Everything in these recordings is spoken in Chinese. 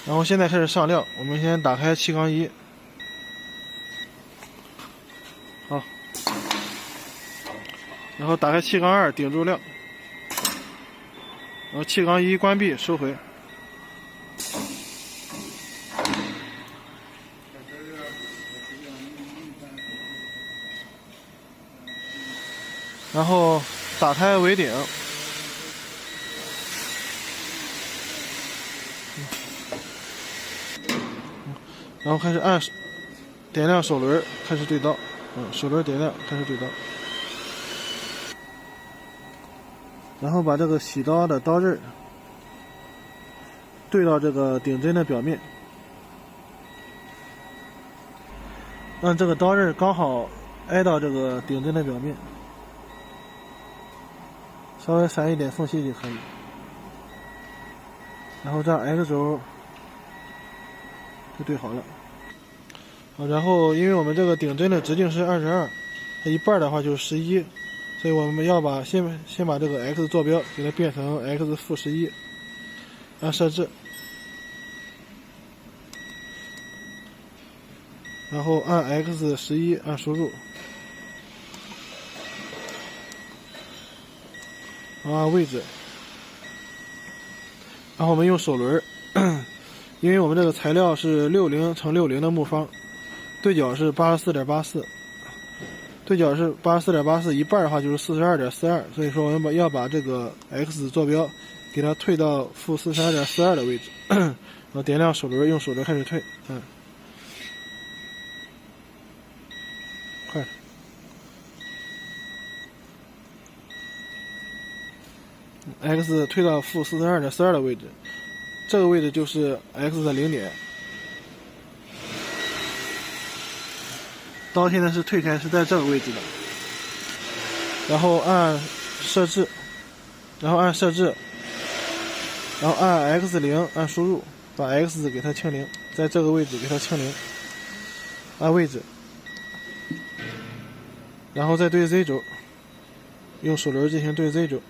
然后现在开始上料，我们先打开气缸仪，好，然后打开气缸2，顶住料，然后气缸仪关闭收回。然后打开尾顶，然后开始点亮手轮，开始对刀。手轮点亮，开始对刀。然后把这个洗刀的刀刃对到这个顶针的表面，让这个刀刃刚好挨到这个顶针的表面，稍微闪一点缝隙就可以。然后这样 X 轴就对好了。好，然后因为我们这个顶针的直径是22，它一半的话就是11，所以我们要先把这个 X 坐标给它变成 X-11，按设置，然后按 X-11 按输入，然后按位置，然后我们用手轮，因为我们这个材料是60×60的木方，对角是84.84，对角是84.84，一半的话就是42.42，所以说我们要把这个 X 坐标给它退到-42.42的位置，然后点亮手轮，用手轮开始退，快。X 退到-42.42的位置，这个位置就是 X 的0点。刀现在是退开，是在这个位置的。然后按设置，然后按X0 按输入，把 X 给它清零，在这个位置给它清零，按位置，然后再对 Z 轴，用手轮进行对 Z 轴。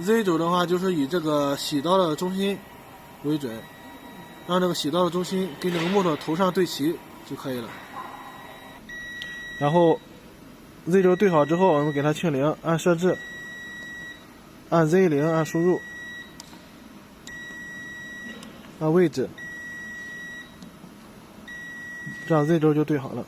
Z 轴的话就是以这个洗刀的中心为准，让这个洗刀的中心跟这个木头头上对齐就可以了。然后 Z 轴对好之后，我们给它清零，按设置，按 Z0 按输入，按位置，这样 Z 轴就对好了。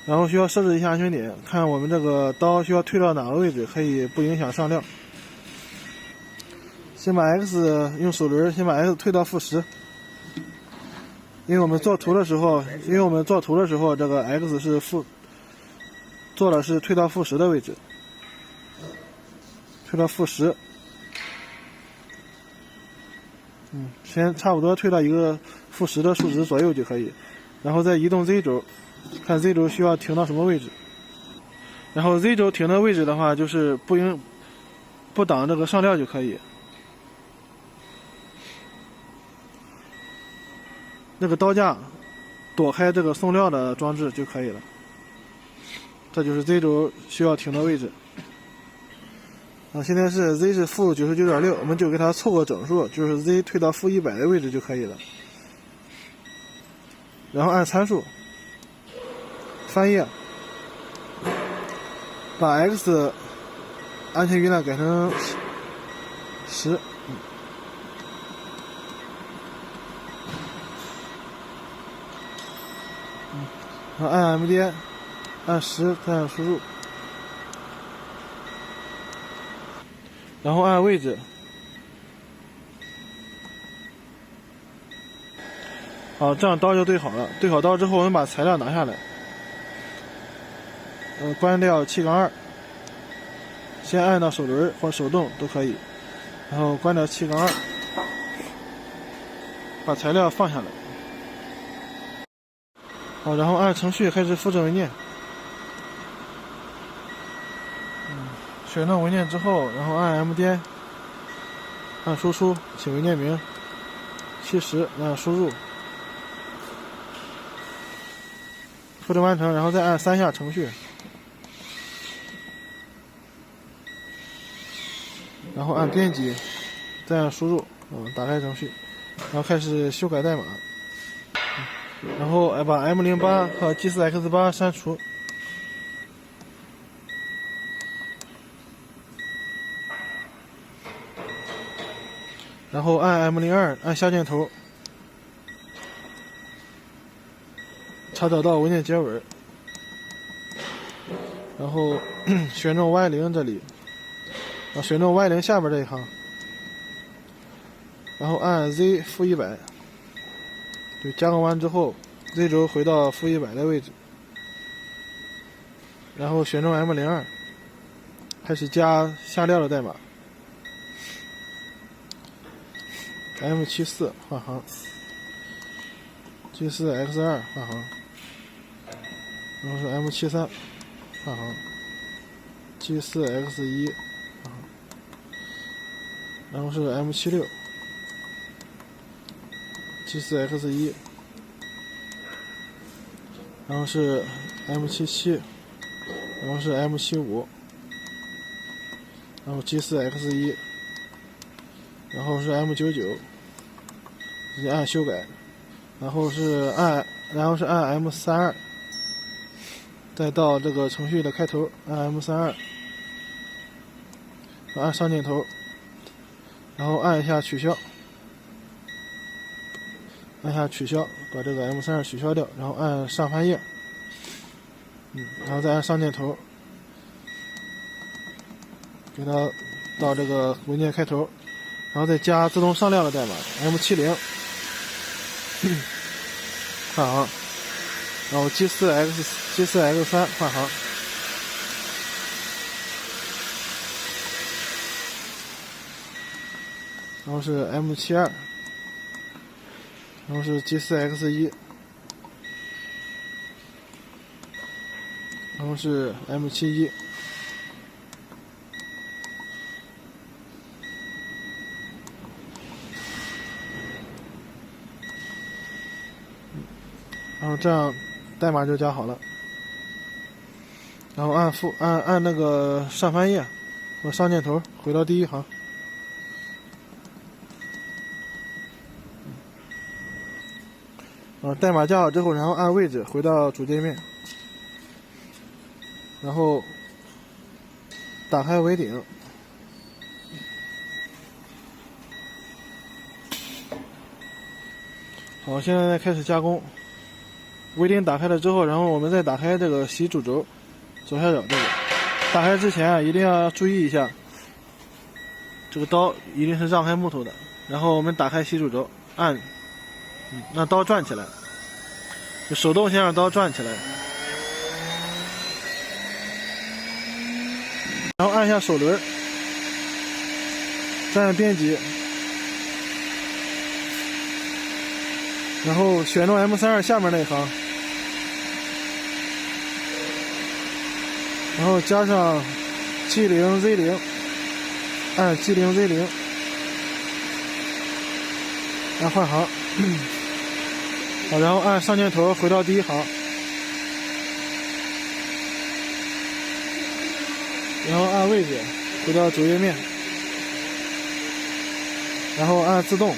然后需要设置一下安全点，看我们这个刀需要退到哪个位置，可以不影响上料。先把 X 用手轮先把 X 退到-10，因为我们做图的时候，这个 X 是做的是退到-10的位置，退到-10，先差不多退到一个-10的数值左右就可以，然后再移动 Z 轴。看 Z 轴需要停到什么位置，然后 Z 轴停的位置的话，就是不挡这个上料就可以。那个刀架躲开这个送料的装置就可以了。这就是 Z 轴需要停的位置。现在是 Z 是-99.6，我们就给它凑个整数，就是 Z 退到-100的位置就可以了。然后按参数。翻页，把 X 安全余量改成10，然后按 MD， 按10再按输入，然后按位置，好，这样刀就对好了。对好刀之后，我们把材料拿下来。关掉气缸2，先按到手轮或手动都可以，然后关掉气缸2，把材料放下来。好，然后按程序开始复制文件。选到文件之后，然后按 MD， 按输出，起文件名70，按输入，复制完成，然后再按3下程序。然后按编辑，再按输入，打开程序，然后开始修改代码，然后把 M08 和 G4X8 删除，然后按 M02 按下箭头，查找到文件结尾，然后选中 Y0 这里，选中 Y0 下边这一行，然后按 Z-100，就加工完之后 Z 轴回到-100的位置，然后选中 M02，开始加下料的代码。M74 换行 ，G4X2 换行，然后是 M73 换行 ，G4X1 换行，然后是 M76 ，G4X1，然后是 M77，然后是 M75，然后 G4X1。然后是 M99，直接按修改，然后是按 M32，再到这个程序的开头按 M32，按上箭头，然后按一下取消，按下取消，把这个 M32取消掉，然后按上翻页，然后再按上箭头，给它到这个文件开头。然后再加自动上料的代码 M70 换行，然后 G4X3 换行，然后是 M72，然后是 G4X1，然后是 M71。然后这样代码就加好了，然后按那个上翻页或上箭头回到第一行，代码加好之后，然后按位置回到主界面，然后打开尾顶，好，现在开始加工。尾顶打开了之后，然后我们再打开这个洗主轴左下角这个。打开之前一定要注意一下，这个刀一定是让开木头的。然后我们打开洗主轴，按，让刀转起来，就手动先让刀转起来，然后按下手轮，再按编辑。然后选中 M32下面那一行，然后加上 G0Z0，按 G0Z0，按换行，好，然后按上箭头回到第一行，然后按位置回到主页面，然后按自动。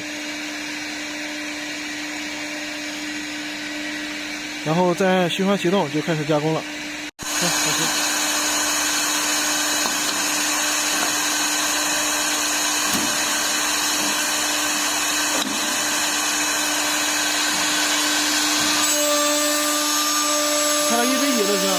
然后再按循环启动就开始加工了。好，开始。开到1:1就行。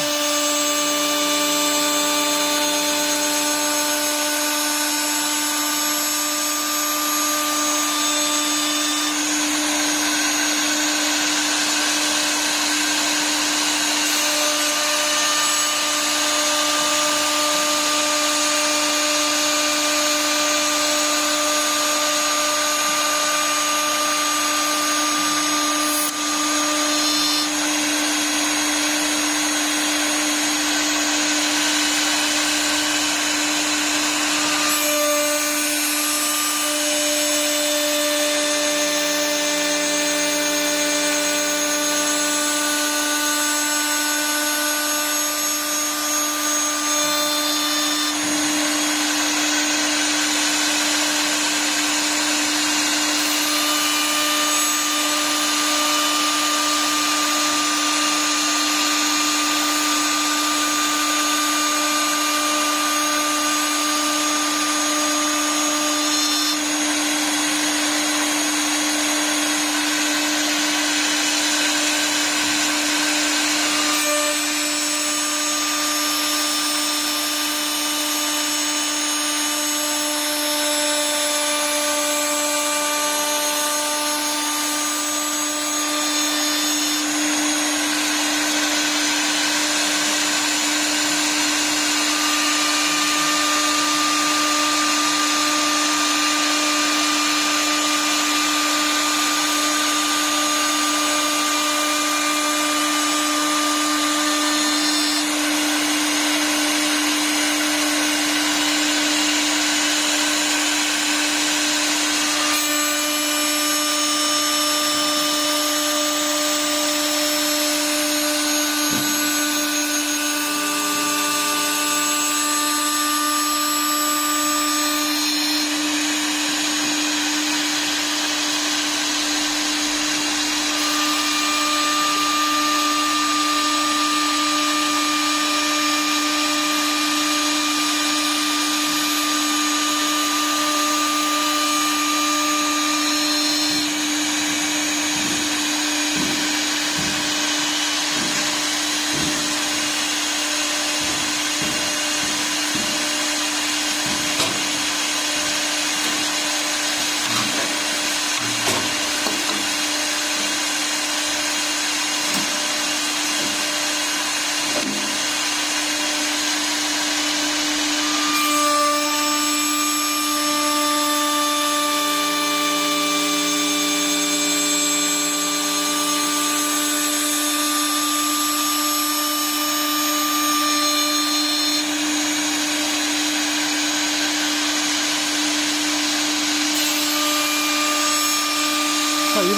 快150，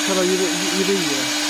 快到100、110。